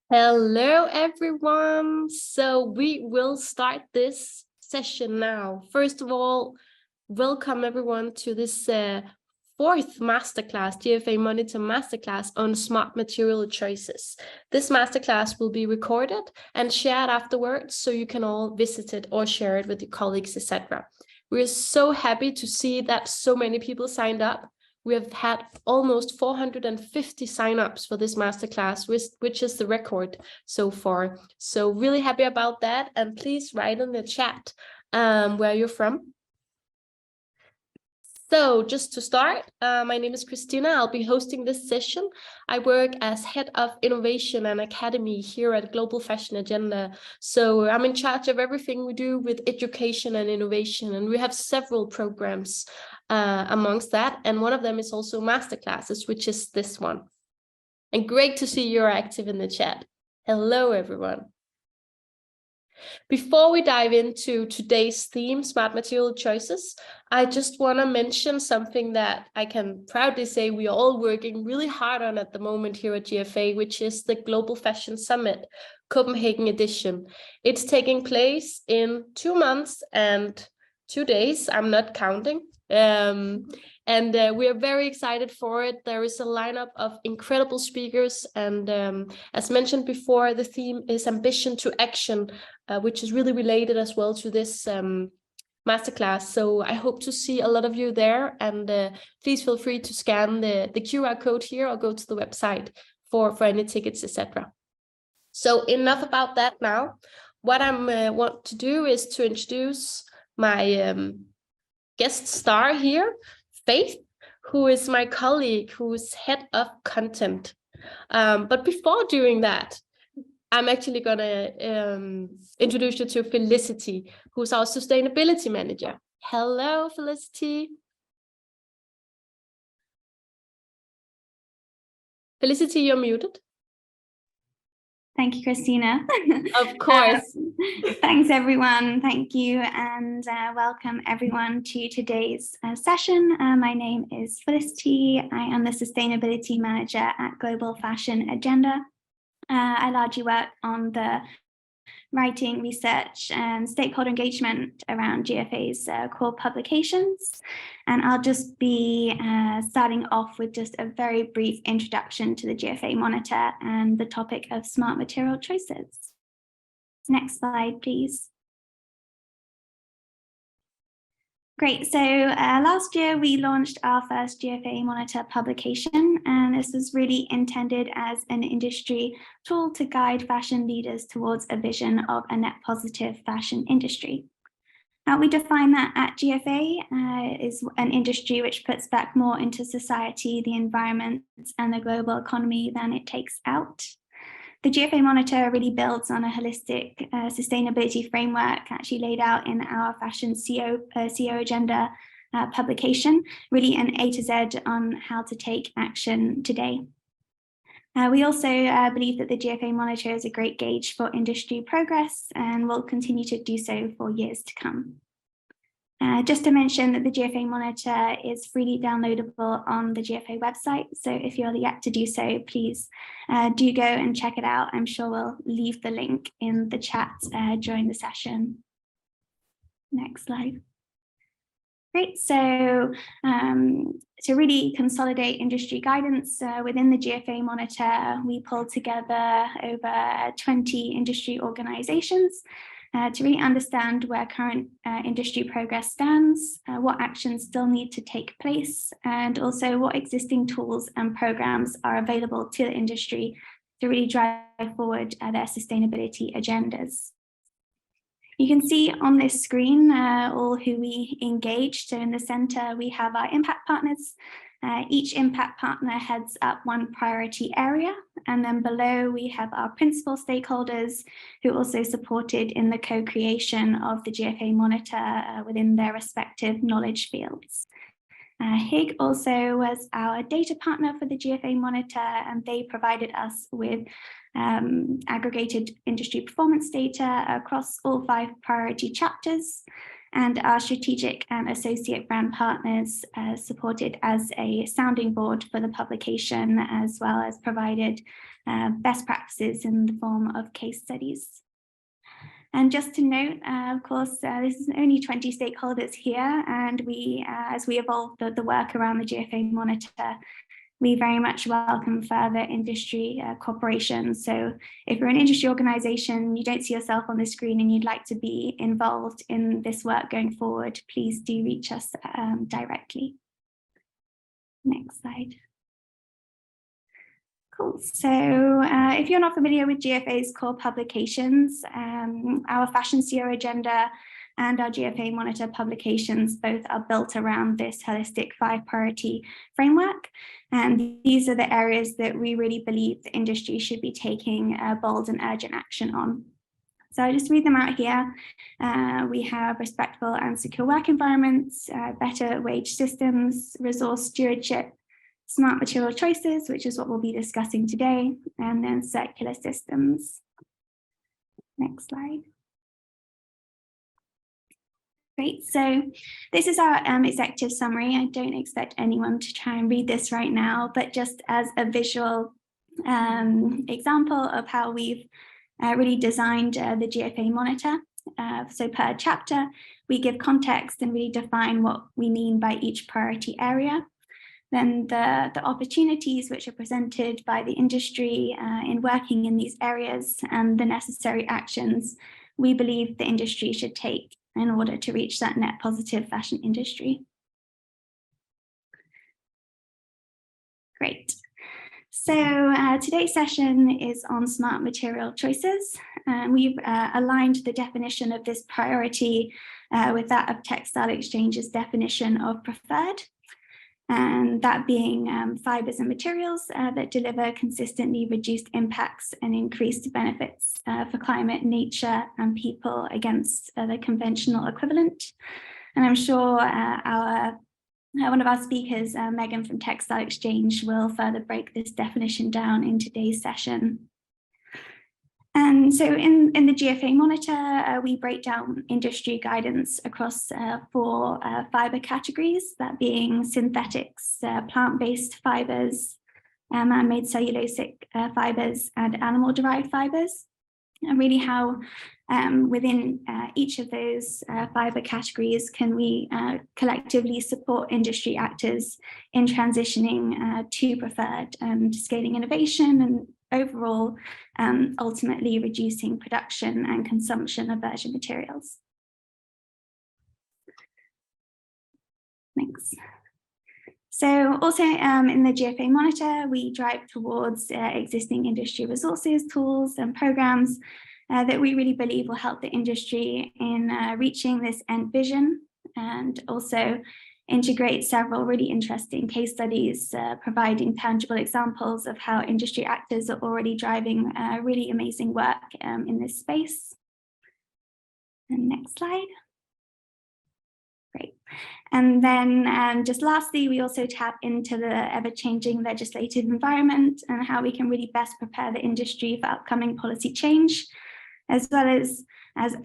Hello, everyone. So we will start this session now. First of all, welcome everyone to this fourth masterclass, GFA Monitor Masterclass on smart material choices. This masterclass will be recorded and shared afterwards, so you can all visit it or share it with your colleagues, etc. We're so happy to see that so many people signed up. We have had almost 450 signups for this masterclass, which is the record so far. So really happy about that. And please write in the chat where you're from. So just to start, my name is Christina. I'll be hosting this session. I work as Head of Innovation and Academy here at Global Fashion Agenda. So I'm in charge of everything we do with education and innovation, and we have several programs amongst that. And one of them is also masterclasses, which is this one. And great to see you're active in the chat. Hello, everyone. Before we dive into today's theme, smart material choices, I just want to mention something that I can proudly say we are all working really hard on at the moment here at GFA, which is the Global Fashion Summit, Copenhagen edition. It's taking place in 2 months and 2 days. I'm not counting. We are very excited for it. There is a lineup of incredible speakers. And as mentioned before, the theme is ambition to action, which is really related as well to this masterclass. So I hope to see a lot of you there. And please feel free to scan the QR code here or go to the website for any tickets, etc. So enough about that now. What I want to do is to introduce my guest star here, Faith, who is my colleague, who's head of content. But before doing that, I'm actually going to introduce you to Felicity, who's our sustainability manager. Hello, Felicity. Felicity, you're muted. Thank you, Christina. Of course. Thanks, everyone. Thank you. And welcome, everyone, to today's session. My name is Felicity. I am the Sustainability Manager at Global Fashion Agenda. I largely work on the writing, research, and stakeholder engagement around GFA's core publications. And I'll just be starting off with just a very brief introduction to the GFA Monitor and the topic of smart material choices. Next slide, please. Great, so last year we launched our first GFA Monitor publication, and this was really intended as an industry tool to guide fashion leaders towards a vision of a net positive fashion industry. Now, we define that at GFA is an industry which puts back more into society, the environment, and the global economy than it takes out. The GFA Monitor really builds on a holistic sustainability framework actually laid out in our Fashion CEO Agenda publication, really an A to Z on how to take action today. We also believe that the GFA Monitor is a great gauge for industry progress and will continue to do so for years to come. Just to mention that the GFA Monitor is freely downloadable on the GFA website. So if you're yet to do so, please do go and check it out. I'm sure we'll leave the link in the chat during the session. Next slide. Great, so to really consolidate industry guidance within the GFA Monitor, we pulled together over 20 industry organizations to really understand where current industry progress stands, what actions still need to take place, and also what existing tools and programs are available to the industry to really drive forward their sustainability agendas. You can see on this screen all who we engaged. So in the center, we have our impact partners. Each impact partner heads up one priority area. And then below, we have our principal stakeholders who also supported in the co-creation of the GFA Monitor within their respective knowledge fields. Higg also was our data partner for the GFA Monitor, and they provided us with aggregated industry performance data across all 5 priority chapters. and our strategic and associate brand partners supported as a sounding board for the publication, as well as provided best practices in the form of case studies. And just to note, of course, this is only 20 stakeholders here, and as we evolve the work around the GFA Monitor, we very much welcome further industry cooperation. So if you're an industry organization, you don't see yourself on the screen and you'd like to be involved in this work going forward, please do reach us directly. Next slide. Cool. So if you're not familiar with GFA's core publications, our Fashion CEO agenda and our GFA Monitor publications both are built around this holistic 5-priority framework. And these are the areas that we really believe the industry should be taking bold and urgent action on. So I'll just read them out here. We have respectful and secure work environments, better wage systems, resource stewardship, smart material choices, which is what we'll be discussing today, and then circular systems. Next slide. Great, so this is our executive summary. I don't expect anyone to try and read this right now, but just as a visual example of how we've really designed the GFA Monitor. So per chapter, we give context and really define what we mean by each priority area. Then the opportunities which are presented by the industry in working in these areas and the necessary actions we believe the industry should take in order to reach that net positive fashion industry. Great. So today's session is on smart material choices. We've aligned the definition of this priority with that of Textile Exchange's definition of preferred, and that being fibres and materials that deliver consistently reduced impacts and increased benefits for climate, nature, and people against the conventional equivalent. And I'm sure one of our speakers, Megan from Textile Exchange, will further break this definition down in today's session. And so in the GFA Monitor, we break down industry guidance across 4 fibre categories, that being synthetics, plant-based fibres, man-made cellulosic fibres, and animal-derived fibres. And really how within each of those fibre categories can we collectively support industry actors in transitioning to preferred and scaling innovation and overall ultimately reducing production and consumption of virgin materials. Thanks. So also in the GFA Monitor, we drive towards existing industry resources, tools and programs that we really believe will help the industry in reaching this end vision, and also integrate several really interesting case studies providing tangible examples of how industry actors are already driving really amazing work in this space. And next slide. Great. And then just lastly, we also tap into the ever-changing legislative environment and how we can really best prepare the industry for upcoming policy change, as well as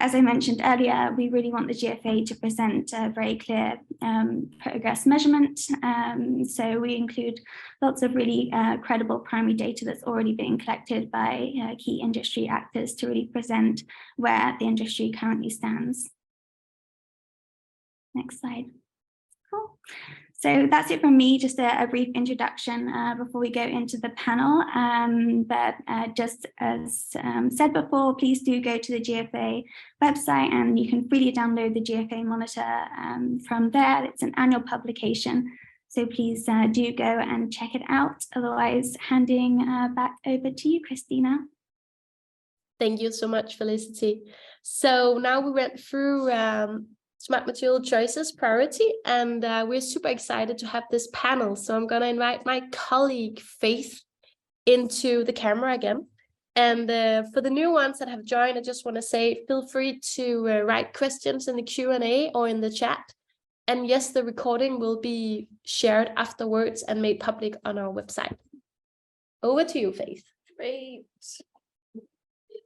I mentioned earlier, we really want the GFA to present a very clear progress measurement. So we include lots of really credible primary data that's already being collected by key industry actors to really present where the industry currently stands. Next slide. Cool. So that's it from me, just a brief introduction before we go into the panel. But just as said before, please do go to the GFA website and you can freely download the GFA Monitor from there. It's an annual publication, so please do go and check it out. Otherwise, handing back over to you, Christina. Thank you so much, Felicity. So now we went through smart material choices priority, and we're super excited to have this panel. So I'm going to invite my colleague Faith into the camera again. And for the new ones that have joined, I just want to say, feel free to write questions in the Q&A or in the chat. And yes, the recording will be shared afterwards and made public on our website. Over to you, Faith. Great.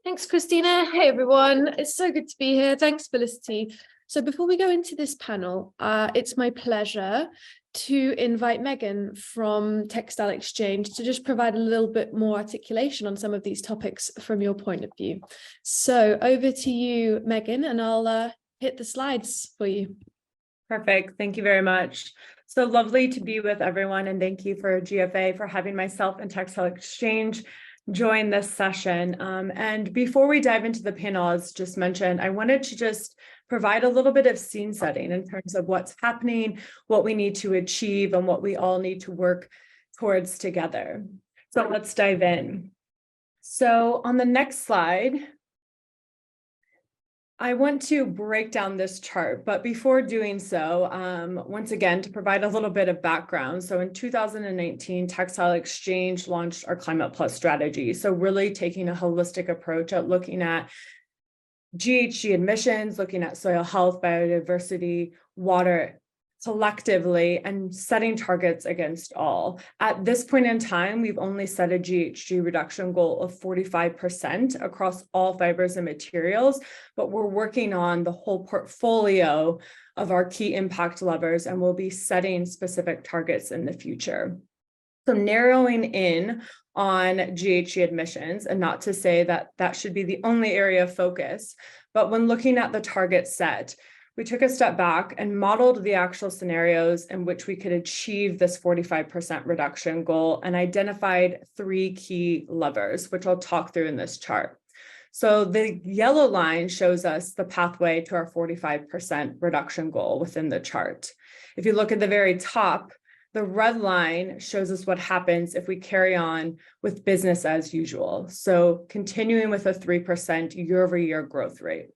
Thanks, Christina. Hey, everyone. It's so good to be here. Thanks, Felicity. So before we go into this panel, it's my pleasure to invite Megan from Textile Exchange to just provide a little bit more articulation on some of these topics from your point of view. So over to you, Megan, and I'll hit the slides for you. Perfect. Thank you very much. So lovely to be with everyone, and thank you for GFA for having myself and Textile Exchange join this session. And before we dive into the panel, as just mentioned, I wanted to just provide a little bit of scene setting in terms of what's happening, what we need to achieve, and what we all need to work towards together. So let's dive in. So on the next slide, I want to break down this chart, but before doing so, once again, to provide a little bit of background. So in 2019, Textile Exchange launched our Climate Plus strategy. So really taking a holistic approach at looking at GHG emissions, looking at soil health, biodiversity, water collectively, and setting targets against all. At this point in time, we've only set a GHG reduction goal of 45% across all fibers and materials, but we're working on the whole portfolio of our key impact levers, and we'll be setting specific targets in the future. So narrowing in on GHG emissions, and not to say that that should be the only area of focus, but when looking at the target set, we took a step back and modeled the actual scenarios in which we could achieve this 45% reduction goal and identified 3 key levers, which I'll talk through in this chart. So the yellow line shows us the pathway to our 45% reduction goal within the chart. If you look at the very top, the red line shows us what happens if we carry on with business as usual. So continuing with a 3% year-over-year growth rate.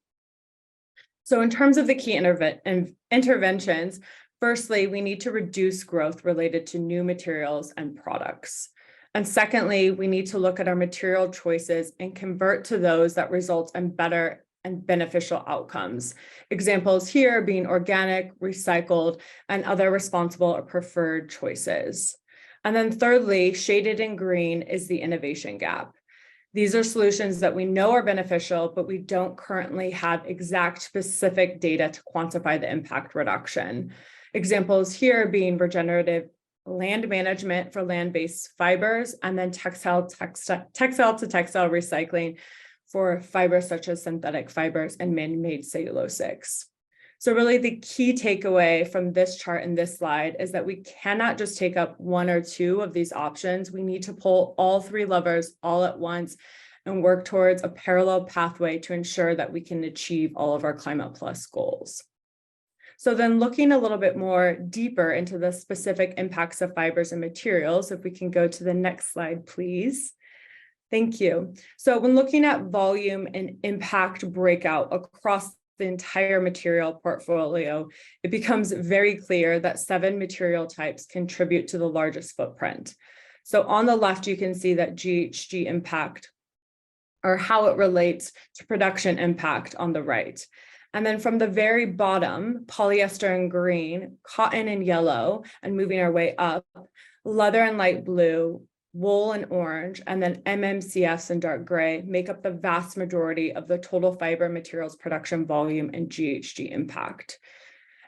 So in terms of the key interventions, firstly, we need to reduce growth related to new materials and products. And secondly, we need to look at our material choices and convert to those that result in better and beneficial outcomes. Examples here being organic, recycled, and other responsible or preferred choices. And then thirdly, shaded in green is the innovation gap. These are solutions that we know are beneficial, but we don't currently have exact specific data to quantify the impact reduction. Examples here being regenerative land management for land-based fibers, and then textile to textile recycling for fibers such as synthetic fibers and man-made cellulosics. So really the key takeaway from this chart and this slide is that we cannot just take up 1 or 2 of these options. We need to pull all 3 levers all at once and work towards a parallel pathway to ensure that we can achieve all of our Climate Plus goals. So then looking a little bit more deeper into the specific impacts of fibers and materials, if we can go to the next slide, please. Thank you. So when looking at volume and impact breakout across the entire material portfolio, it becomes very clear that 7 material types contribute to the largest footprint. So on the left, you can see that GHG impact, or how it relates to production impact on the right. And then from the very bottom, polyester in green, cotton in yellow, and moving our way up, leather in light blue, wool in orange, and then MMCFs in dark gray make up the vast majority of the total fiber materials production volume and GHG impact.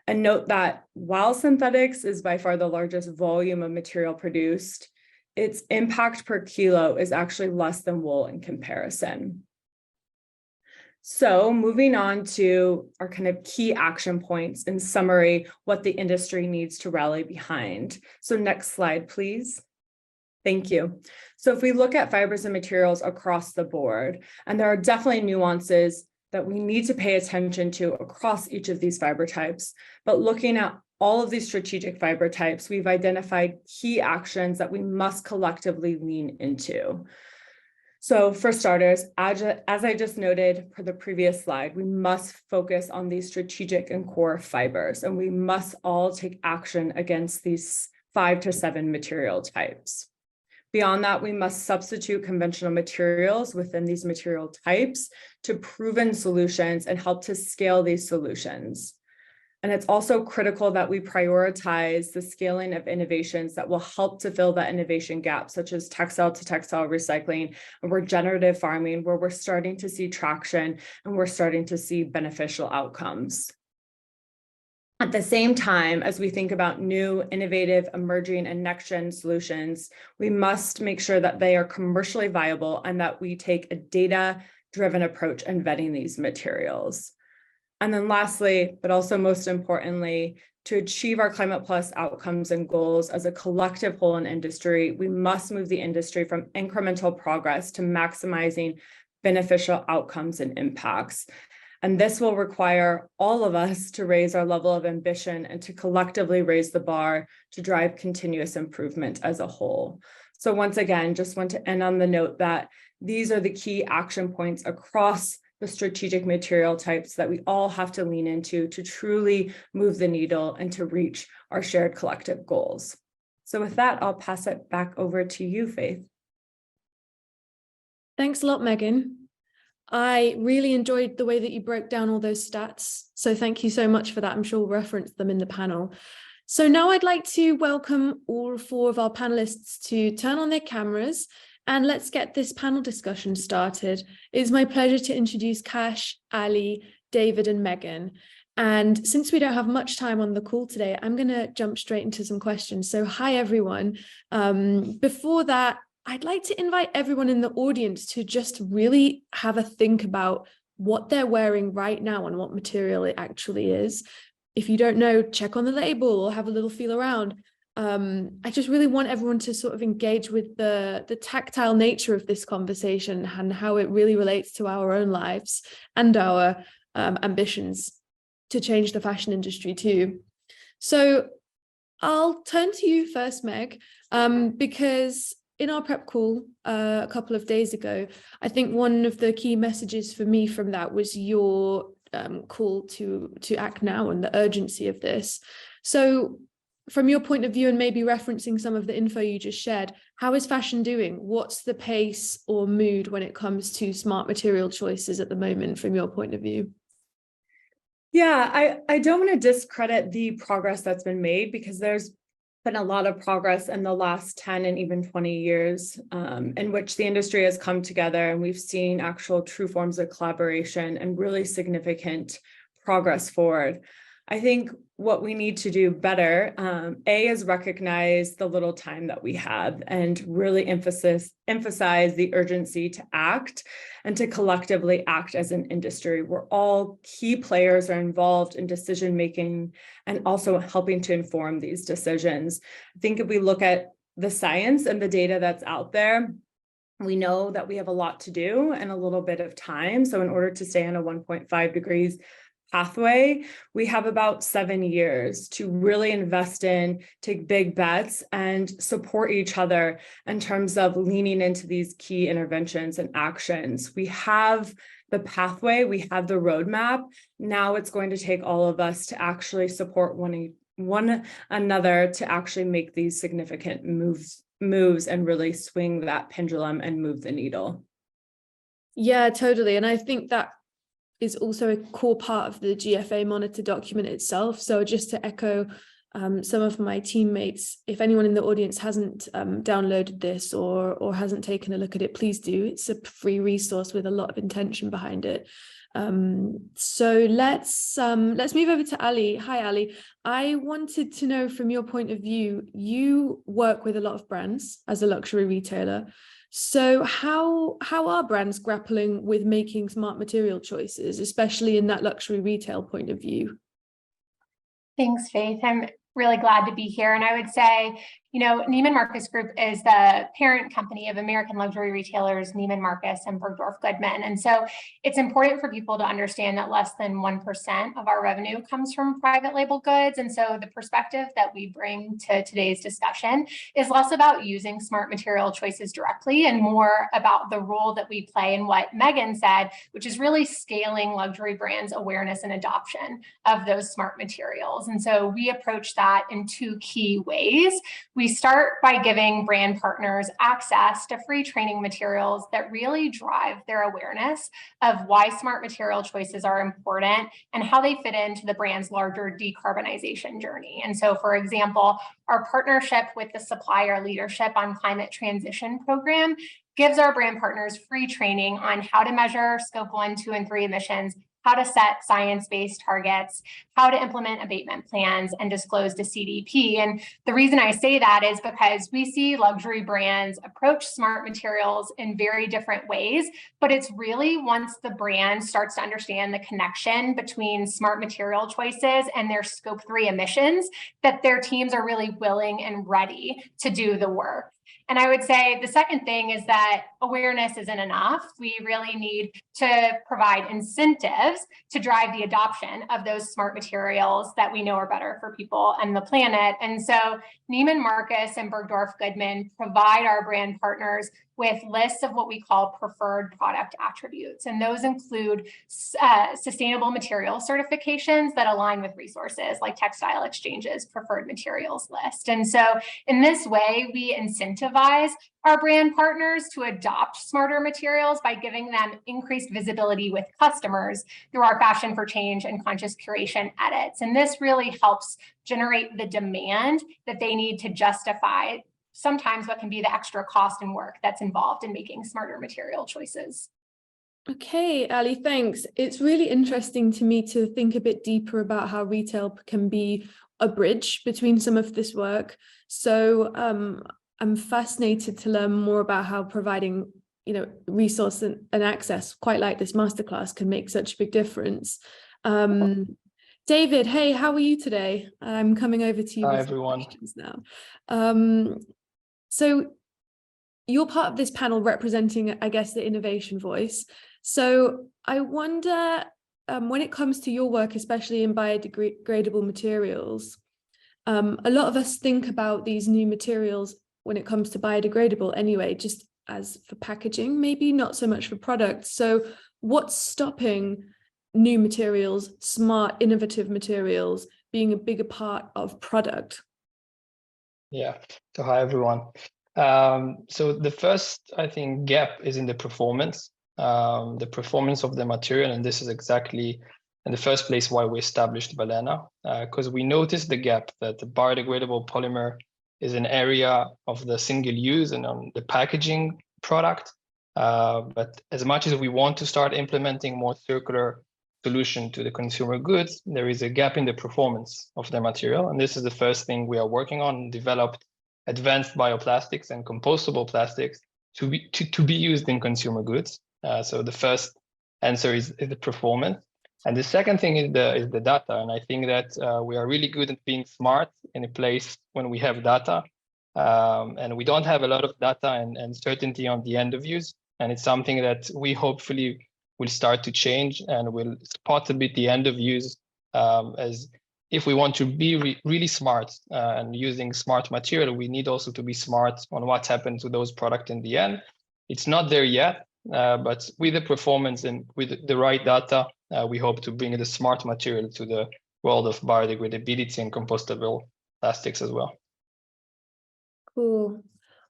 And note that while synthetics is by far the largest volume of material produced, its impact per kilo is actually less than wool in comparison. So moving on to our kind of key action points, in summary, what the industry needs to rally behind. So next slide, please. Thank you. So if we look at fibers and materials across the board, and there are definitely nuances that we need to pay attention to across each of these fiber types, but looking at all of these strategic fiber types, we've identified key actions that we must collectively lean into. So for starters, as I just noted for the previous slide, we must focus on these strategic and core fibers, and we must all take action against these 5 to 7 material types. Beyond that, we must substitute conventional materials within these material types to proven solutions and help to scale these solutions. And it's also critical that we prioritize the scaling of innovations that will help to fill that innovation gap, such as textile to textile recycling and regenerative farming, where we're starting to see traction and we're starting to see beneficial outcomes. At the same time, as we think about new, innovative, emerging, and next-gen solutions, we must make sure that they are commercially viable and that we take a data-driven approach in vetting these materials. And then lastly, but also most importantly, to achieve our Climate Plus outcomes and goals as a collective whole in industry, we must move the industry from incremental progress to maximizing beneficial outcomes and impacts. And this will require all of us to raise our level of ambition and to collectively raise the bar to drive continuous improvement as a whole. So once again, just want to end on the note that these are the key action points across the strategic material types that we all have to lean into to truly move the needle and to reach our shared collective goals. So with that, I'll pass it back over to you, Faith. Thanks a lot, Megan. I really enjoyed the way that you broke down all those stats. So thank you so much for that. I'm sure we'll reference them in the panel. So now I'd like to welcome all 4 of our panelists to turn on their cameras and let's get this panel discussion started. It's my pleasure to introduce Kash, Ali, David, and Megan. And since we don't have much time on the call today, I'm going to jump straight into some questions. So hi, everyone. Before that, I'd like to invite everyone in the audience to just really have a think about what they're wearing right now and what material it actually is. If you don't know, check on the label or have a little feel around. I just really want everyone to sort of engage with the tactile nature of this conversation and how it really relates to our own lives and our ambitions to change the fashion industry too. So I'll turn to you first, Meg, because in our prep call a couple of days ago, I think one of the key messages for me from that was your call to act now and the urgency of this. So from your point of view and maybe referencing some of the info you just shared, how is fashion doing? What's the pace or mood when it comes to smart material choices at the moment from your point of view? Yeah, I don't want to discredit the progress that's been made because there's been a lot of progress in the last 10 and even 20 years in which the industry has come together and we've seen actual true forms of collaboration and really significant progress forward. I think what we need to do better, is recognize the little time that we have and really emphasize the urgency to act and to collectively act as an industry where all key players are involved in decision-making and also helping to inform these decisions. I think if we look at the science and the data that's out there, we know that we have a lot to do and a little bit of time. So in order to stay on a 1.5 degrees pathway, we have about 7 years to really invest in, take big bets, and support each other in terms of leaning into these key interventions and actions. We have the pathway, we have the roadmap. Now it's going to take all of us to actually support one another to actually make these significant moves and really swing that pendulum and move the needle. Yeah, totally. And I think that is also a core part of the GFA Monitor document itself. So just to echo some of my teammates, if anyone in the audience hasn't downloaded this or hasn't taken a look at it, please do. It's a free resource with a lot of intention behind it. So let's move over to Ali. Hi, Ali. I wanted to know from your point of view, you work with a lot of brands as a luxury retailer. So how are brands grappling with making smart material choices, especially in that luxury retail point of view? Thanks, Faith. I'm really glad to be here. And I would say, Neiman Marcus Group is the parent company of American luxury retailers Neiman Marcus and Bergdorf Goodman. And so it's important for people to understand that less than 1% of our revenue comes from private label goods. And so the perspective that we bring to today's discussion is less about using smart material choices directly and more about the role that we play in what Megan said, which is really scaling luxury brands' awareness and adoption of those smart materials. And so we approach that in 2 key ways. We start by giving brand partners access to free training materials that really drive their awareness of why smart material choices are important and how they fit into the brand's larger decarbonization journey. And so, for example, our partnership with the Supplier Leadership on Climate Transition program gives our brand partners free training on how to measure Scope 1, 2, and 3 emissions how to set science-based targets, how to implement abatement plans, and disclose to CDP. And the reason I say that is because we see luxury brands approach smart materials in very different ways, but it's really once the brand starts to understand the connection between smart material choices and their scope 3 emissions that their teams are really willing and ready to do the work. And I would say the second thing is that awareness isn't enough. We really need to provide incentives to drive the adoption of those smart materials that we know are better for people and the planet. And so Neiman Marcus and Bergdorf Goodman provide our brand partners with lists of what we call preferred product attributes. And those include sustainable material certifications that align with resources like Textile Exchange's preferred materials list. And so in this way, we incentivize our brand partners to adopt smarter materials by giving them increased visibility with customers through our Fashion for Change and Conscious Curation edits. And this really helps generate the demand that they need to justify sometimes what can be the extra cost and work that's involved in making smarter material choices. Okay, Ali, thanks. It's really interesting to me to think a bit deeper about how retail can be a bridge between some of this work. So I'm fascinated to learn more about how providing, resource and access, quite like this masterclass, can make such a big difference. David, hey, how are you today? I'm coming over to you. Hi, everyone. Now. So you're part of this panel representing, I guess, the innovation voice. So I wonder, when it comes to your work, especially in biodegradable materials, a lot of us think about these new materials when it comes to biodegradable anyway, just as for packaging, maybe not so much for products. So what's stopping new materials, smart, innovative materials, being a bigger part of product? Yeah, so hi, everyone. So the first, I think, gap is in the performance of the material. And this is exactly in the first place why we established Balena, because we noticed the gap that the biodegradable polymer is an area of the single use and on the packaging product. But as much as we want to start implementing more circular solution to the consumer goods, there is a gap in the performance of the material. And this is the first thing we are working on, developed advanced bioplastics and compostable plastics to be used in consumer goods. So the first answer is the performance. And the second thing is the data. And I think that we are really good at being smart in a place when we have data. And we don't have a lot of data and certainty on the end of use. And it's something that we hopefully will start to change and will spot a bit the end of use, as if we want to be really smart and using smart material, we need also to be smart on what happened to those products in the end. It's not there yet, but with the performance and with the right data, we hope to bring the smart material to the world of biodegradability and compostable plastics as well. Cool.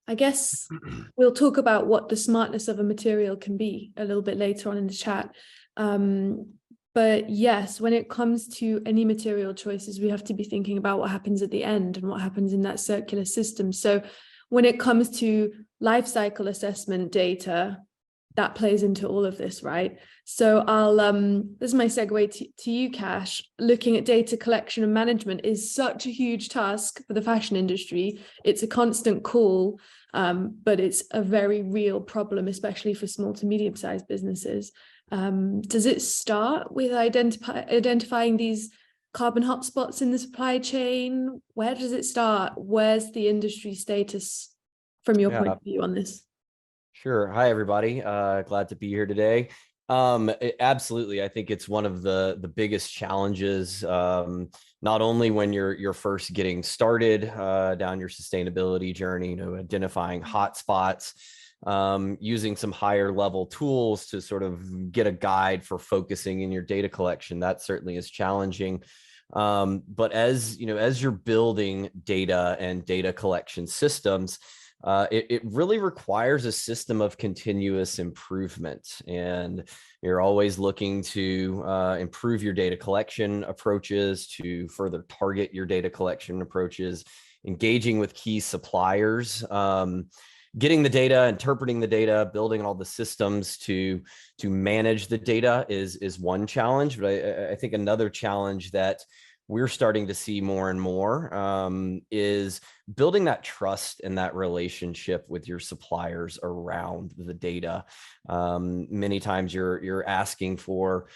I guess we'll talk about what the smartness of a material can be a little bit later on in the chat. But yes, when it comes to any material choices, we have to be thinking about what happens at the end and what happens in that circular system. So when it comes to life cycle assessment data, that plays into all of this, right? So I'll this is my segue to you, Cash. Looking at data collection and management is such a huge task for the fashion industry. It's a constant call, but it's a very real problem, especially for small to medium-sized businesses. Does it start with identifying these carbon hotspots in the supply chain? Where does it start? Where's the industry status from your point of view on this? Sure. Hi, everybody. Glad to be here today. Absolutely. I think it's one of the biggest challenges, not only when you're first getting started down your sustainability journey, identifying hotspots, using some higher level tools to sort of get a guide for focusing in your data collection. That certainly is challenging. But as you're building data and data collection systems, it really requires a system of continuous improvement, and you're always looking to improve your data collection approaches, to further target your data collection approaches, engaging with key suppliers. getting the data, interpreting the data, building all the systems to manage the data is one challenge. But I think another challenge that we're starting to see more and more is building that trust and that relationship with your suppliers around the data. Many times you're asking for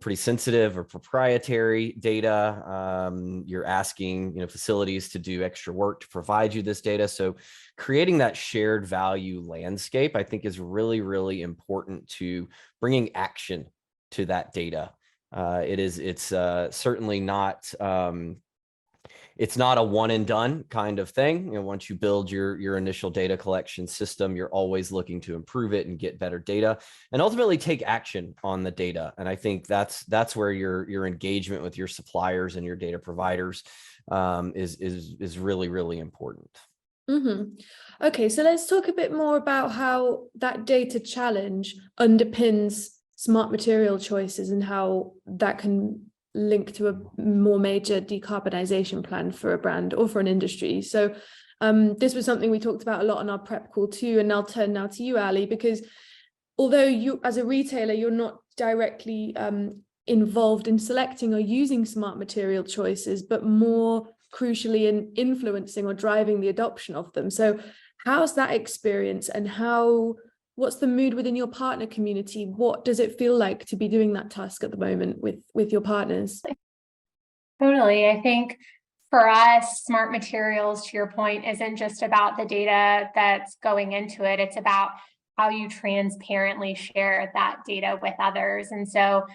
pretty sensitive or proprietary data. You're asking facilities to do extra work to provide you this data. So creating that shared value landscape, I think, is really, really important to bringing action to that data. It's certainly not it's not a one and done kind of thing. Once you build your initial data collection system, you're always looking to improve it and get better data and ultimately take action on the data. And I think that's where your engagement with your suppliers and your data providers is really, really important. Okay, so let's talk a bit more about how that data challenge underpins smart material choices and how that can link to a more major decarbonization plan for a brand or for an industry. So this was something we talked about a lot on our prep call too, and I'll turn now to you, Ali, because although you as a retailer, you're not directly involved in selecting or using smart material choices, but more crucially in influencing or driving the adoption of them. So how's that experience, and what's the mood within your partner community? What does it feel like to be doing that task at the moment with your partners? Totally. I think for us, smart materials, to your point, isn't just about the data that's going into it. It's about how you transparently share that data with others. And so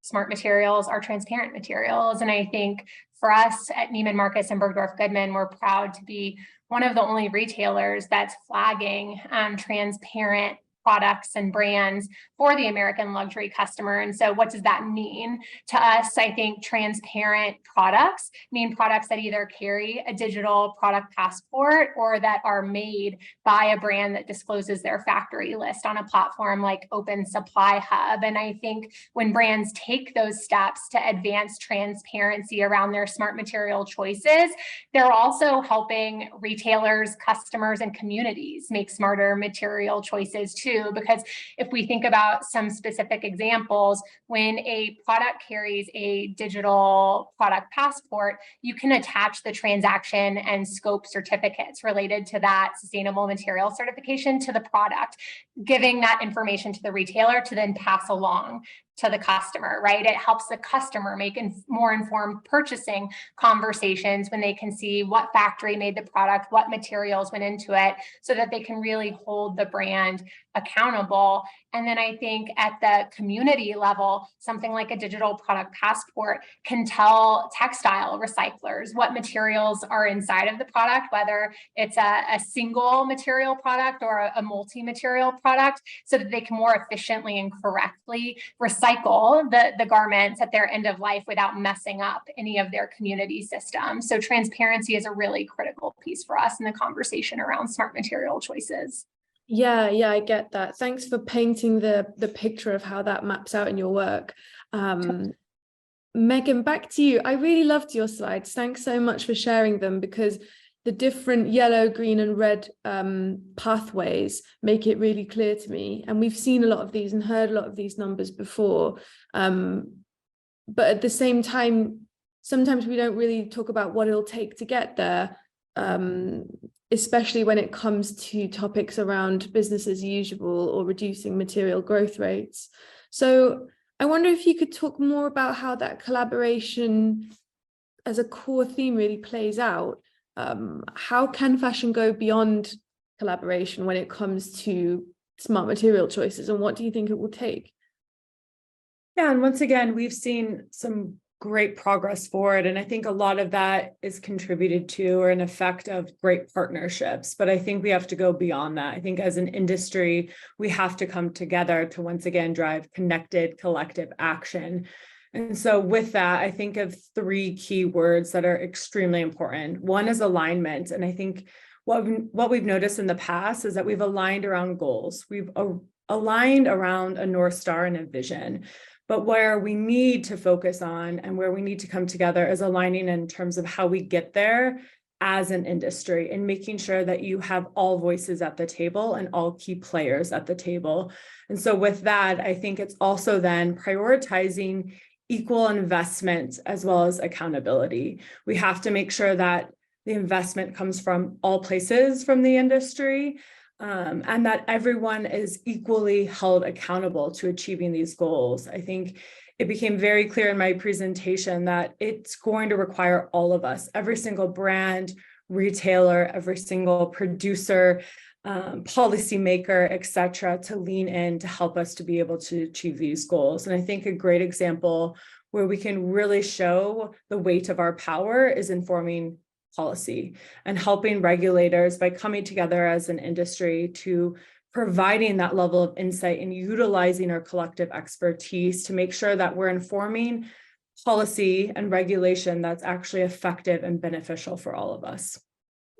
smart materials are transparent materials. And I think for us at Neiman Marcus and Bergdorf Goodman, we're proud to be one of the only retailers that's flagging transparent products and brands for the American luxury customer. And so what does that mean to us? I think transparent products mean products that either carry a digital product passport or that are made by a brand that discloses their factory list on a platform like Open Supply Hub. And I think when brands take those steps to advance transparency around their smart material choices, they're also helping retailers, customers, and communities make smarter material choices too. Because if we think about some specific examples, when a product carries a digital product passport, you can attach the transaction and scope certificates related to that sustainable material certification to the product, giving that information to the retailer to then pass along to the customer, right? It helps the customer make more informed purchasing conversations when they can see what factory made the product, what materials went into it, so that they can really hold the brand accountable. And then I think at the community level, something like a digital product passport can tell textile recyclers what materials are inside of the product, whether it's a single material product or a multi-material product, so that they can more efficiently and correctly recycle the garments at their end of life without messing up any of their community systems. So transparency is a really critical piece for us in the conversation around smart material choices. Yeah, I get that. Thanks for painting the picture of how that maps out in your work. Megan, back to you. I really loved your slides. Thanks so much for sharing them, because the different yellow, green, and red pathways make it really clear to me. And we've seen a lot of these and heard a lot of these numbers before. But at the same time, sometimes we don't really talk about what it'll take to get there, especially when it comes to topics around business as usual or reducing material growth rates. So I wonder if you could talk more about how that collaboration as a core theme really plays out. How can fashion go beyond collaboration when it comes to smart material choices, and what do you think it will take? Yeah, and once again, we've seen some great progress forward, and I think a lot of that is contributed to or an effect of great partnerships. But I think we have to go beyond that. I think as an industry, we have to come together to once again drive connected collective action. And so with that, I think of three key words that are extremely important. One is alignment. And I think what we've noticed in the past is that we've aligned around goals. We've aligned around a North Star and a vision. But where we need to focus on and where we need to come together is aligning in terms of how we get there as an industry, and making sure that you have all voices at the table and all key players at the table. And so with that, I think it's also then prioritizing equal investment as well as accountability. We have to make sure that the investment comes from all places from the industry, and that everyone is equally held accountable to achieving these goals. I think it became very clear in my presentation that it's going to require all of us, every single brand, retailer, every single producer, policymaker, et cetera, to lean in to help us to be able to achieve these goals. And I think a great example where we can really show the weight of our power is informing policy and helping regulators by coming together as an industry to providing that level of insight and utilizing our collective expertise to make sure that we're informing policy and regulation that's actually effective and beneficial for all of us.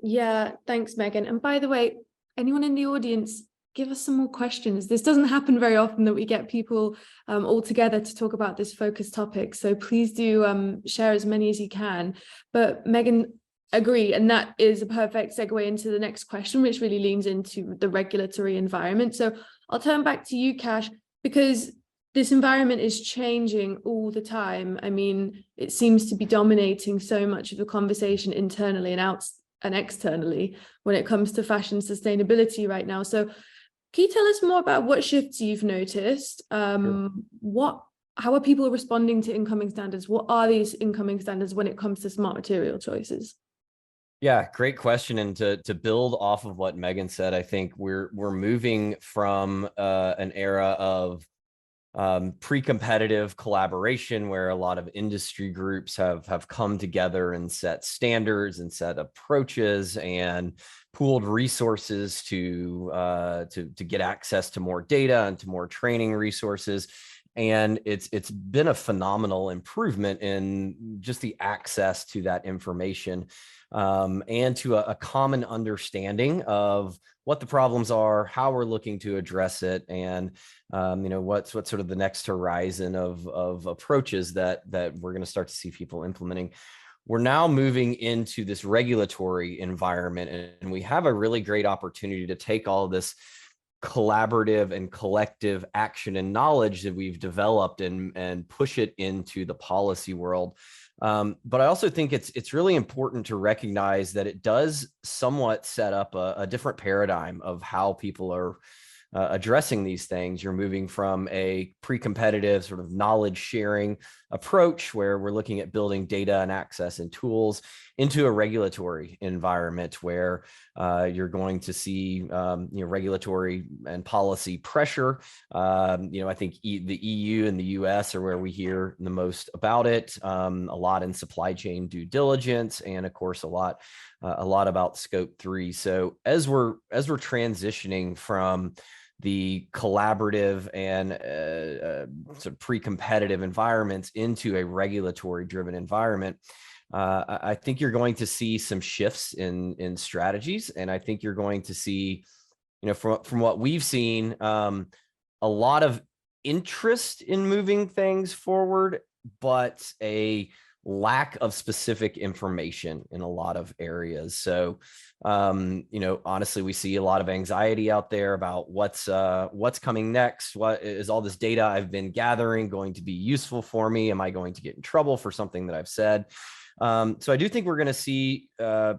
Yeah, thanks, Megan. And by the way, anyone in the audience, give us some more questions. This doesn't happen very often that we get people all together to talk about this focused topic. So please do share as many as you can. But Megan, agree. And that is a perfect segue into the next question, which really leans into the regulatory environment. So I'll turn back to you, Kash, because this environment is changing all the time. I mean, it seems to be dominating so much of the conversation internally and externally when it comes to fashion sustainability right now. So can you tell us more about what shifts you've noticed? Sure. How are people responding to incoming standards? What are these incoming standards when it comes to smart material choices? Yeah, great question. And to build off of what Megan said, I think we're moving from an era of pre-competitive collaboration where a lot of industry groups have come together and set standards and set approaches and pooled resources to get access to more data and to more training resources. And it's been a phenomenal improvement in just the access to that information, and to a common understanding of what the problems are, how we're looking to address it, and what's sort of the next horizon of approaches that we're going to start to see people implementing. We're now moving into this regulatory environment, and we have a really great opportunity to take all this collaborative and collective action and knowledge that we've developed and push it into the policy world. But I also think it's really important to recognize that it does somewhat set up a different paradigm of how people are addressing these things. You're moving from a pre-competitive sort of knowledge sharing approach where we're looking at building data and access and tools into a regulatory environment where you're going to see regulatory and policy pressure. I think the EU and the US are where we hear the most about it. A lot in supply chain due diligence, and of course a lot about scope 3. So as we're transitioning from the collaborative and sort of pre-competitive environments into a regulatory driven environment, I think you're going to see some shifts in strategies. And I think you're going to see, from what we've seen, a lot of interest in moving things forward, but a lack of specific information in a lot of areas. So, honestly, we see a lot of anxiety out there about what's coming next. What is all this data I've been gathering going to be useful for me? Am I going to get in trouble for something that I've said? So I do think we're going to see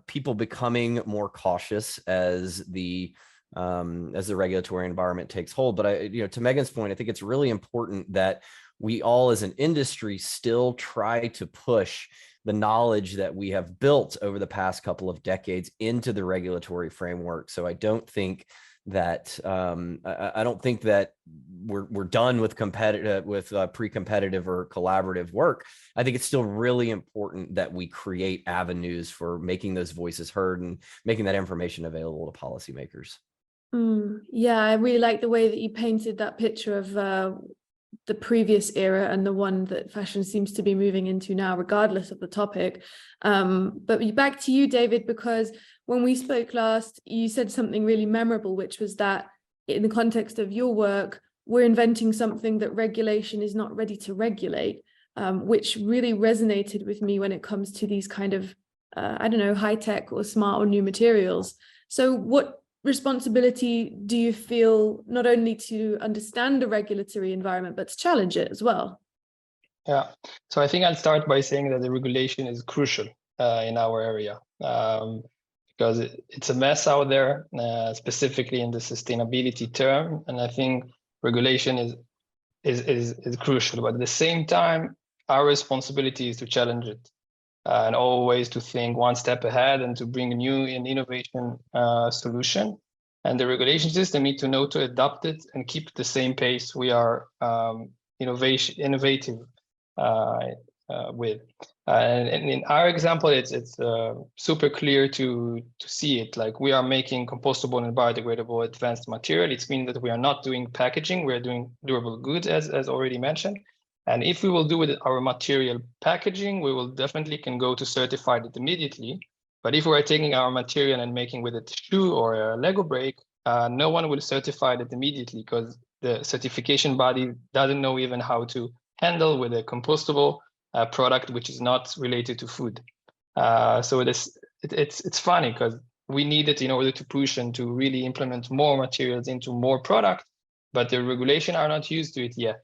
people becoming more cautious as the regulatory environment takes hold. But to Megan's point, I think it's really important that we all as an industry still try to push the knowledge that we have built over the past couple of decades into the regulatory framework. So I don't think that we're done with pre-competitive or collaborative work. I think it's still really important that we create avenues for making those voices heard and making that information available to policymakers. Yeah, I really like the way that you painted that picture of the previous era and the one that fashion seems to be moving into now, regardless of the topic. But back to you, David, because when we spoke last, you said something really memorable, which was that in the context of your work, we're inventing something that regulation is not ready to regulate, which really resonated with me when it comes to these kind of I don't know, high tech or smart or new materials. So what responsibility do you feel not only to understand the regulatory environment, but to challenge it as well? Yeah, so I think I'll start by saying that the regulation is crucial in our area because it's a mess out there, specifically in the sustainability term. And I think regulation is crucial, but at the same time, our responsibility is to challenge it and always to think one step ahead and to bring a new and innovation solution. And the regulation system need to know to adapt it and keep the same pace we are innovative with. And in our example, it's super clear to see it. Like we are making compostable and biodegradable advanced material. It means that we are not doing packaging, we're doing durable goods, as already mentioned. And if we will do with our material packaging, we will definitely can go to certified it immediately. But if we're taking our material and making with it a shoe or a Lego brick, no one will certify it immediately because the certification body doesn't know even how to handle with a compostable product which is not related to food. So it's funny because we need it in order to push and to really implement more materials into more product, but the regulation are not used to it yet.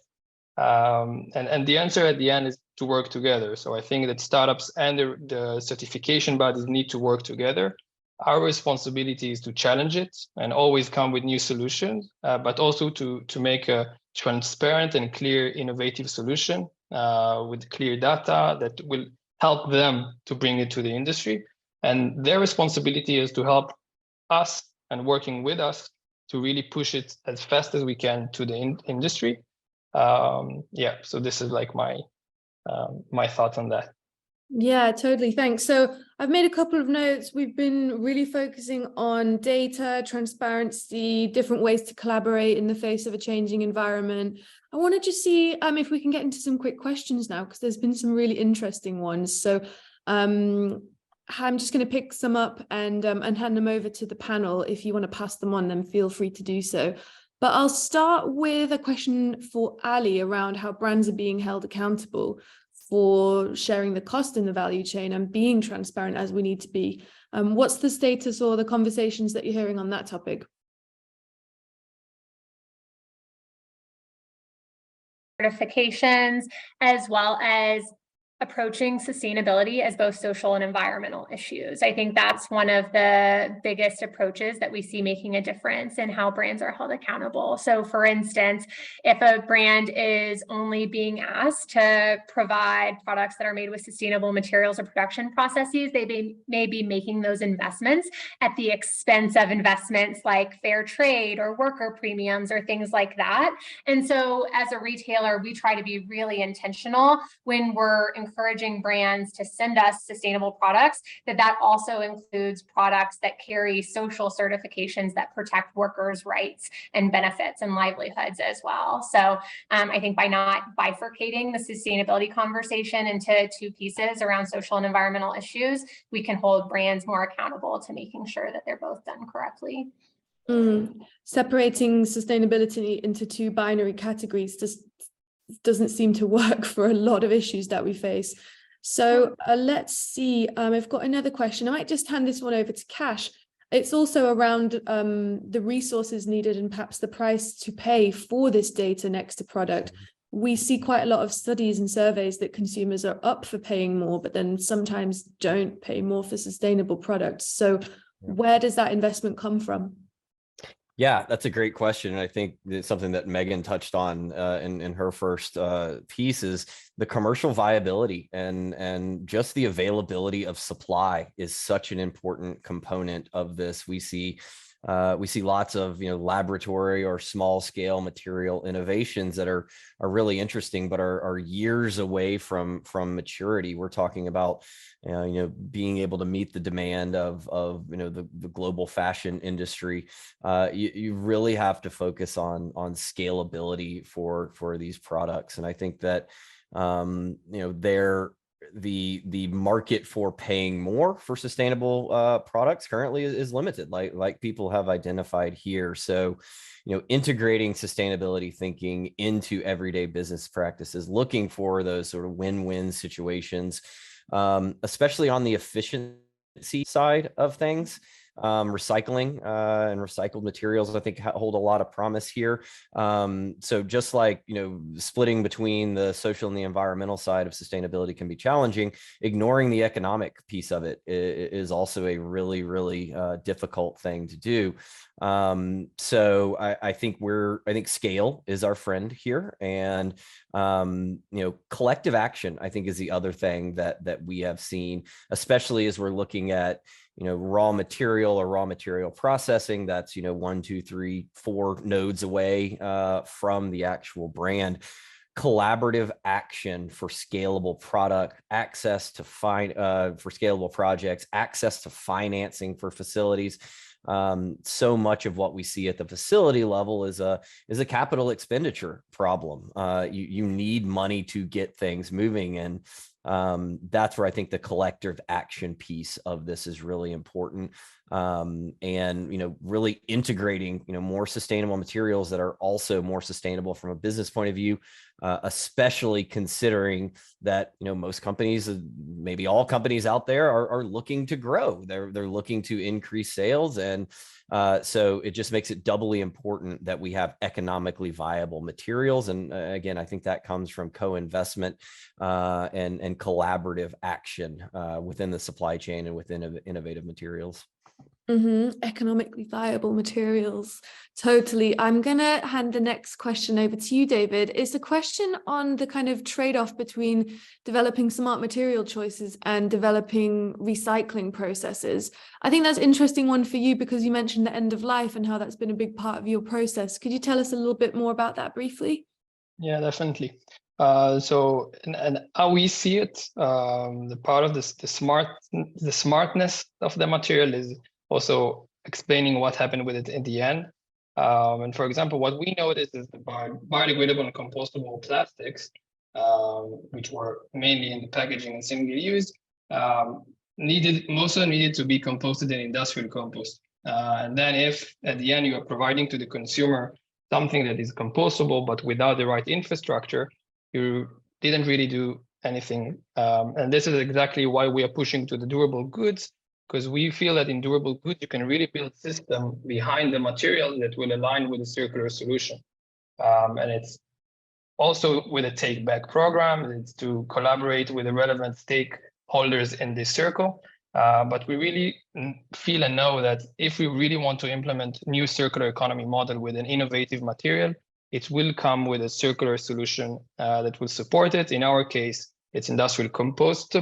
And the answer at the end is to work together. So I think that startups and the certification bodies need to work together. Our responsibility is to challenge it and always come with new solutions, but also to make a transparent and clear innovative solution with clear data that will help them to bring it to the industry. And their responsibility is to help us and working with us to really push it as fast as we can to the industry. Yeah, so this is like my thoughts on that. Yeah, totally. Thanks. So I've made a couple of notes. We've been really focusing on data, transparency, different ways to collaborate in the face of a changing environment. I want to just see if we can get into some quick questions now, because there's been some really interesting ones. So I'm just going to pick some up and hand them over to the panel. If you want to pass them on, then feel free to do so. But I'll start with a question for Ali around how brands are being held accountable for sharing the cost in the value chain and being transparent as we need to be. What's the status or the conversations that you're hearing on that topic? Certifications, as well as approaching sustainability as both social and environmental issues. I think that's one of the biggest approaches that we see making a difference in how brands are held accountable. So for instance, if a brand is only being asked to provide products that are made with sustainable materials or production processes, they may be making those investments at the expense of investments like fair trade or worker premiums or things like that. And so as a retailer, we try to be really intentional when we're encouraging brands to send us sustainable products, that also includes products that carry social certifications that protect workers' rights and benefits and livelihoods as well. So I think by not bifurcating the sustainability conversation into two pieces around social and environmental issues, we can hold brands more accountable to making sure that they're both done correctly. Separating sustainability into two binary categories just doesn't seem to work for a lot of issues that we face. So let's see, I've got another question. I might just hand this one over to Cash. It's also around the resources needed and perhaps the price to pay for this data next to product. We see quite a lot of studies and surveys that consumers are up for paying more, but then sometimes don't pay more for sustainable products. So where does that investment come from? Yeah, that's a great question. And I think it's something that Megan touched on in her first piece is the commercial viability and just the availability of supply is such an important component of this. We see lots of laboratory or small scale material innovations that are really interesting, but are years away from maturity. We're talking about being able to meet the demand of the global fashion industry. You really have to focus on scalability for these products, and I think that the market for paying more for sustainable products currently is limited, like people have identified here. So, integrating sustainability thinking into everyday business practices, looking for those sort of win-win situations especially on the efficiency side of things. Recycling and recycled materials, I think, hold a lot of promise here. So just like, splitting between the social and the environmental side of sustainability can be challenging, ignoring the economic piece of it is also a really, really difficult thing to do. So I think scale is our friend here, and collective action, I think, is the other thing that we have seen, especially as we're looking at raw material or raw material processing that's 1, 2, 3, 4 nodes away from the actual brand. Collaborative action for scalable product, access to for scalable projects, access to financing for facilities. So much of what we see at the facility level is a capital expenditure problem. You need money to get things moving, and that's where I think the collective action piece of this is really important. And really integrating more sustainable materials that are also more sustainable from a business point of view, especially considering that most companies, maybe all companies out there, are looking to grow. They're looking to increase sales, and so it just makes it doubly important that we have economically viable materials. And again, I think that comes from co-investment and collaborative action within the supply chain and within innovative materials. Economically viable materials. Totally. I'm going to hand the next question over to you, David. It's a question on the kind of trade-off between developing smart material choices and developing recycling processes. I think that's an interesting one for you because you mentioned the end of life and how that's been a big part of your process. Could you tell us a little bit more about that briefly? Yeah, definitely. So how we see it, the part of the smartness of the material is also explaining what happened with it in the end. And for example, what we noticed is the biodegradable and compostable plastics, which were mainly in the packaging and single use, most of them needed to be composted in industrial compost. And then if at the end you are providing to the consumer something that is compostable, but without the right infrastructure, you didn't really do anything. And this is exactly why we are pushing to the durable goods, because we feel that in durable goods, you can really build system behind the material that will align with a circular solution. And it's also with a take back program, it's to collaborate with the relevant stakeholders in this circle. But we really feel and know that if we really want to implement a new circular economy model with an innovative material, it will come with a circular solution that will support it. In our case, it's industrial compost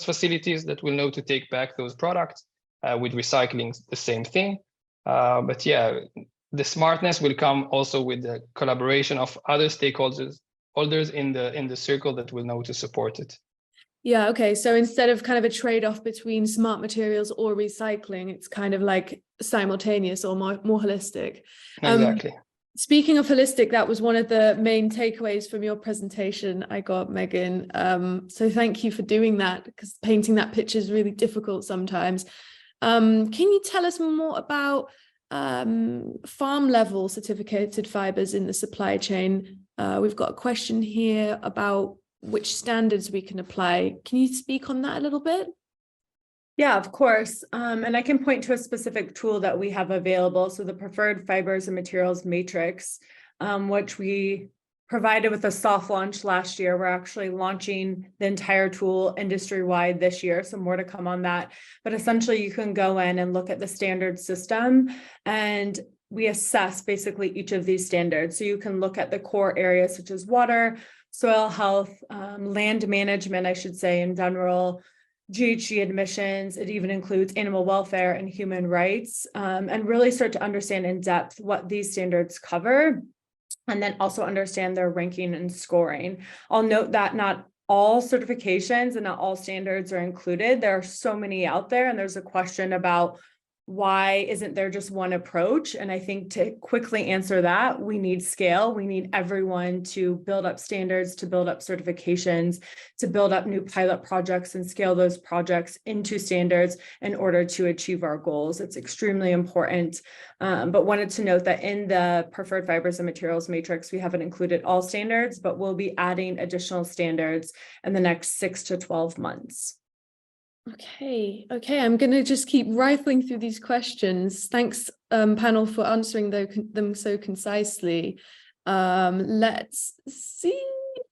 facilities that will know to take back those products. With recycling, the same thing. But yeah, the smartness will come also with the collaboration of other stakeholders in the circle that will know to support it. Yeah, okay. So instead of kind of a trade-off between smart materials or recycling, it's kind of like simultaneous or more holistic. Exactly. Speaking of holistic, that was one of the main takeaways from your presentation I got, Megan. So thank you for doing that, because painting that picture is really difficult sometimes. Can you tell us more about farm level certificated fibres in the supply chain? We've got a question here about which standards we can apply. Can you speak on that a little bit? Yeah, of course. And I can point to a specific tool that we have available. So the Preferred Fibers and Materials Matrix, which we provided with a soft launch last year. We're actually launching the entire tool industry-wide this year, so more to come on that. But essentially, you can go in and look at the standard system, and we assess basically each of these standards. So you can look at the core areas such as water, soil health, land management, I should say, in general, GHG emissions. It even includes animal welfare and human rights, and really start to understand in depth what these standards cover, and then also understand their ranking and scoring. I'll note that not all certifications and not all standards are included. There are so many out there, and there's a question about why isn't there just one approach? And I think to quickly answer that, we need scale. We need everyone to build up standards, to build up certifications, to build up new pilot projects and scale those projects into standards in order to achieve our goals. It's extremely important, but wanted to note that in the preferred fibers and materials matrix, we haven't included all standards, but we'll be adding additional standards in the next 6 to 12 months. Okay, I'm going to just keep rifling through these questions. Thanks, panel, for answering them so concisely. Let's see.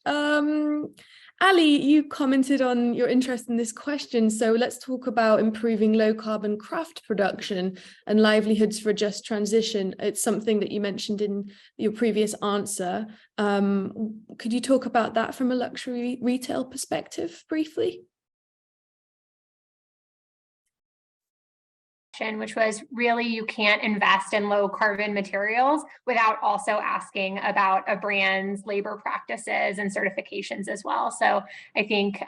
Ali, you commented on your interest in this question, so let's talk about improving low carbon craft production and livelihoods for a just transition. It's something that you mentioned in your previous answer. Could you talk about that from a luxury retail perspective briefly? Which was really, you can't invest in low carbon materials without also asking about a brand's labor practices and certifications as well. So I think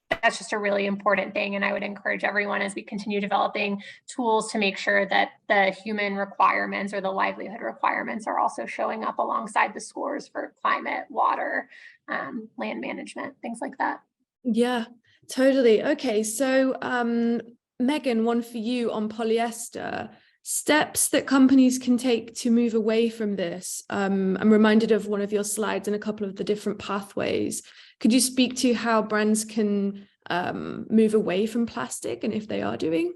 that's just a really important thing. And I would encourage everyone, as we continue developing tools, to make sure that the human requirements or the livelihood requirements are also showing up alongside the scores for climate, water, land management, things like that. Yeah, totally. Okay, so Megan, one for you on polyester. Steps that companies can take to move away from this. I'm reminded of one of your slides and a couple of the different pathways. Could you speak to how brands can move away from plastic, and if they are doing?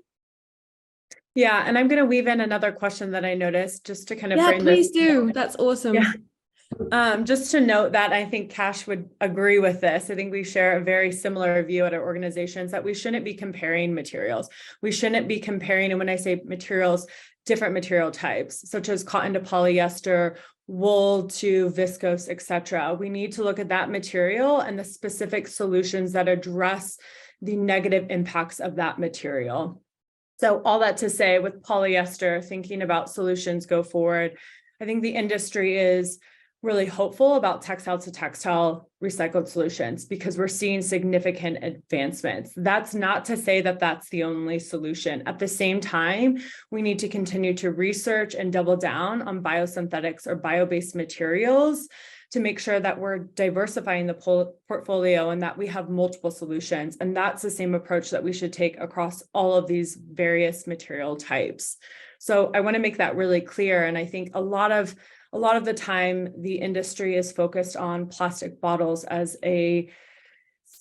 Yeah, and I'm going to weave in another question that I noticed just to kind of Yeah, please do. That's awesome. Yeah. Just to note that I think Cash would agree with this. I think we share a very similar view at our organizations that we shouldn't be comparing materials. We shouldn't be comparing, and when I say materials, different material types, such as cotton to polyester, wool to viscose, etc. We need to look at that material and the specific solutions that address the negative impacts of that material. So all that to say, with polyester, thinking about solutions go forward, I think the industry is really hopeful about textile to textile recycled solutions because we're seeing significant advancements. That's not to say that that's the only solution. At the same time, we need to continue to research and double down on biosynthetics or bio-based materials to make sure that we're diversifying the portfolio and that we have multiple solutions. And that's the same approach that we should take across all of these various material types. So I want to make that really clear. And I think a lot of the time, the industry is focused on plastic bottles as a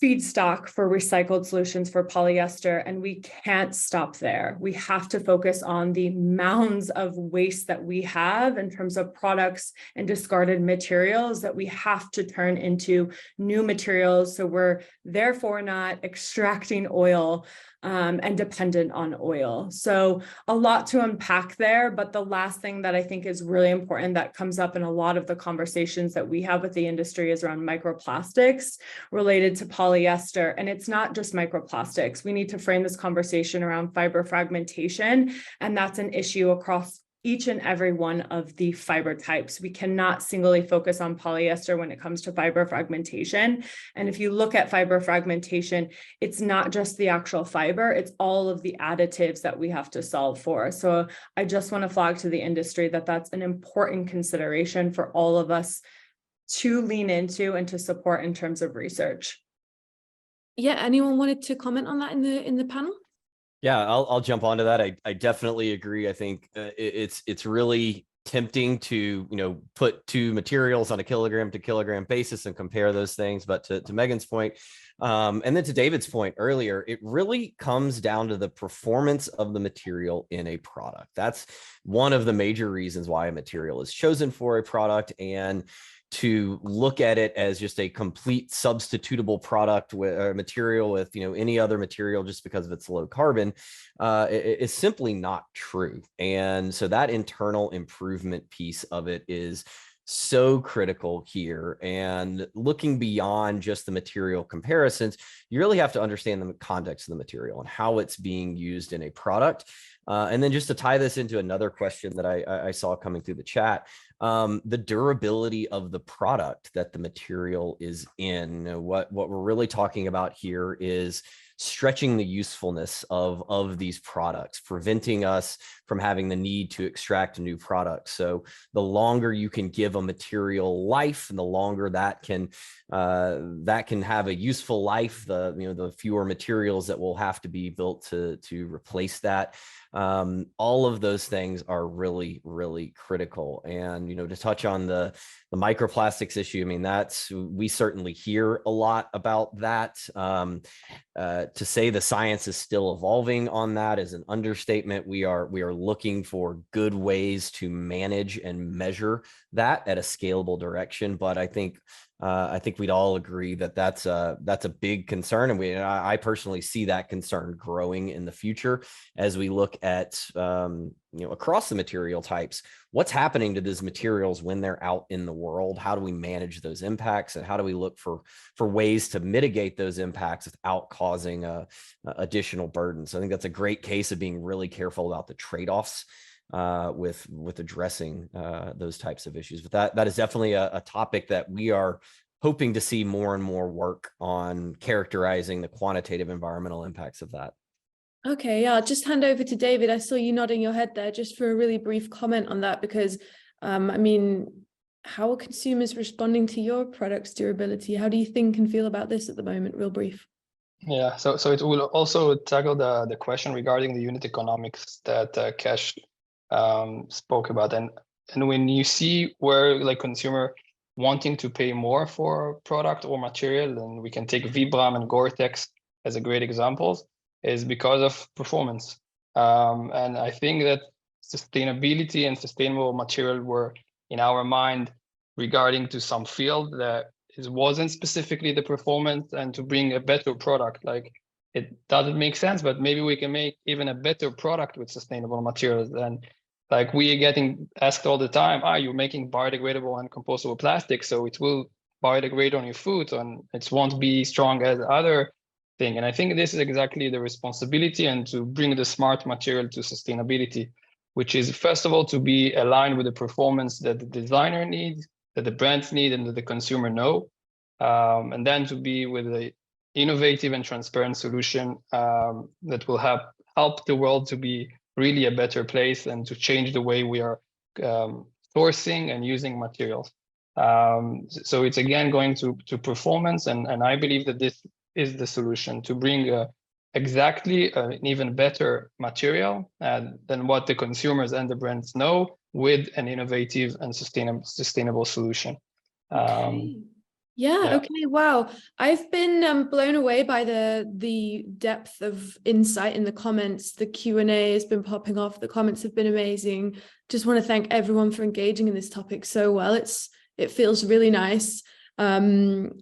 feedstock for recycled solutions for polyester, and we can't stop there. We have to focus on the mounds of waste that we have in terms of products and discarded materials that we have to turn into new materials. So we're therefore not extracting oil and dependent on oil. So a lot to unpack there, but the last thing that I think is really important that comes up in a lot of the conversations that we have with the industry is around microplastics related to polyester. And it's not just microplastics. We need to frame this conversation around fiber fragmentation, and that's an issue across each and every one of the fiber types. We cannot singly focus on polyester when it comes to fiber fragmentation. And if you look at fiber fragmentation, it's not just the actual fiber, it's all of the additives that we have to solve for. So I just want to flag to the industry that that's an important consideration for all of us to lean into and to support in terms of research. Yeah, anyone wanted to comment on that in the panel? Yeah, I'll jump onto that. I definitely agree. I think it's really tempting to put two materials on a kilogram to kilogram basis and compare those things. But to Megan's point, and then to David's point earlier, it really comes down to the performance of the material in a product. That's one of the major reasons why a material is chosen for a product, and to look at it as just a complete substitutable product with a material with any other material just because of its low carbon is simply not true. And so that internal improvement piece of it is so critical here. And looking beyond just the material comparisons, you really have to understand the context of the material and how it's being used in a product. And then just to tie this into another question that I saw coming through the chat, the durability of the product that the material is in. What we're really talking about here is stretching the usefulness of these products, preventing us from having the need to extract a new product. So the longer you can give a material life, and the longer that can have a useful life, the fewer materials that will have to be built to replace that. All of those things are really, really critical. And, to touch on the microplastics issue, I mean, we certainly hear a lot about that. To say the science is still evolving on that is an understatement. We are looking for good ways to manage and measure that at a scalable direction. But I think we'd all agree that that's a big concern, and I personally see that concern growing in the future as we look at across the material types. What's happening to these materials when they're out in the world? How do we manage those impacts, and how do we look for ways to mitigate those impacts without causing additional burdens? So I think that's a great case of being really careful about the trade-offs with addressing those types of issues. But that is definitely a topic that we are hoping to see more and more work on, characterizing the quantitative environmental impacts of that. Okay, yeah, I'll just hand over to David. I saw you nodding your head there, just for a really brief comment on that, because I mean, how are consumers responding to your product's durability? How do you think and feel about this at the moment? Real brief. Yeah, so it will also tackle the question regarding the unit economics that Cash spoke about, and when you see where like consumer wanting to pay more for product or material, and we can take Vibram and Gore-Tex as a great examples, is because of performance. And I think that sustainability and sustainable material were in our mind regarding to some field that it wasn't specifically the performance, and to bring a better product. Like, it doesn't make sense, but maybe we can make even a better product with sustainable materials. And like, we are getting asked all the time, you're making biodegradable and compostable plastic, so it will biodegrade on your food and it won't be strong as other thing. And I think this is exactly the responsibility, and to bring the smart material to sustainability, which is first of all to be aligned with the performance that the designer needs, that the brands need, and that the consumer know, and then to be with an innovative and transparent solution that will help the world to be really a better place, and to change the way we are sourcing and using materials. So it's again going to performance, and I believe that this is the solution to bring exactly an even better material than what the consumers and the brands know, with an innovative and sustainable solution. Okay. Yeah, okay, wow. I've been blown away by the depth of insight in the comments. The Q&A has been popping off. The comments have been amazing. Just want to thank everyone for engaging in this topic so well. It feels really nice. And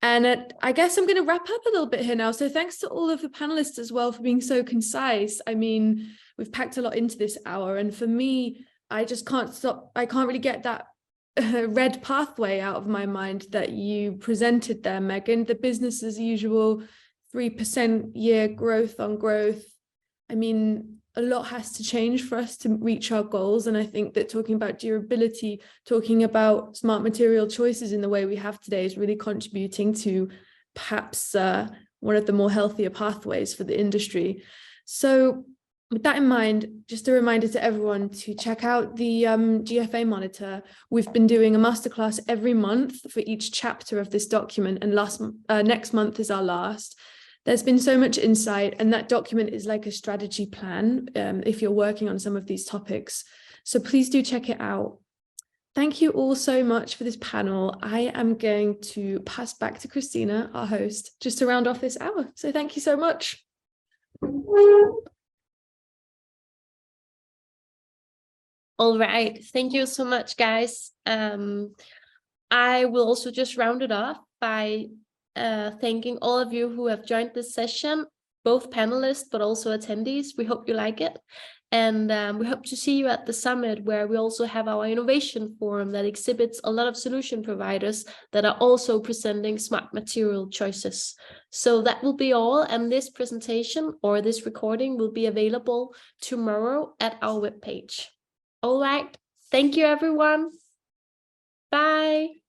I guess I'm going to wrap up a little bit here now. So thanks to all of the panelists as well for being so concise. I mean, we've packed a lot into this hour, and for me, I just can't stop. I can't really get that red pathway out of my mind that you presented there, Megan. The business as usual, 3% year growth on growth. I mean, a lot has to change for us to reach our goals. And I think that talking about durability, talking about smart material choices in the way we have today is really contributing to perhaps one of the more healthier pathways for the industry. So with that in mind, just a reminder to everyone to check out the GFA Monitor. We've been doing a masterclass every month for each chapter of this document, and next month is our last. There's been so much insight, and that document is like a strategy plan if you're working on some of these topics. So please do check it out. Thank you all so much for this panel. I am going to pass back to Christina, our host, just to round off this hour. So thank you so much. All right, thank you so much, guys. I will also just round it off by thanking all of you who have joined this session, both panelists, but also attendees. We hope you like it. And we hope to see you at the summit, where we also have our innovation forum that exhibits a lot of solution providers that are also presenting smart material choices. So that will be all. And this presentation or this recording will be available tomorrow at our webpage. All right. Thank you, everyone. Bye.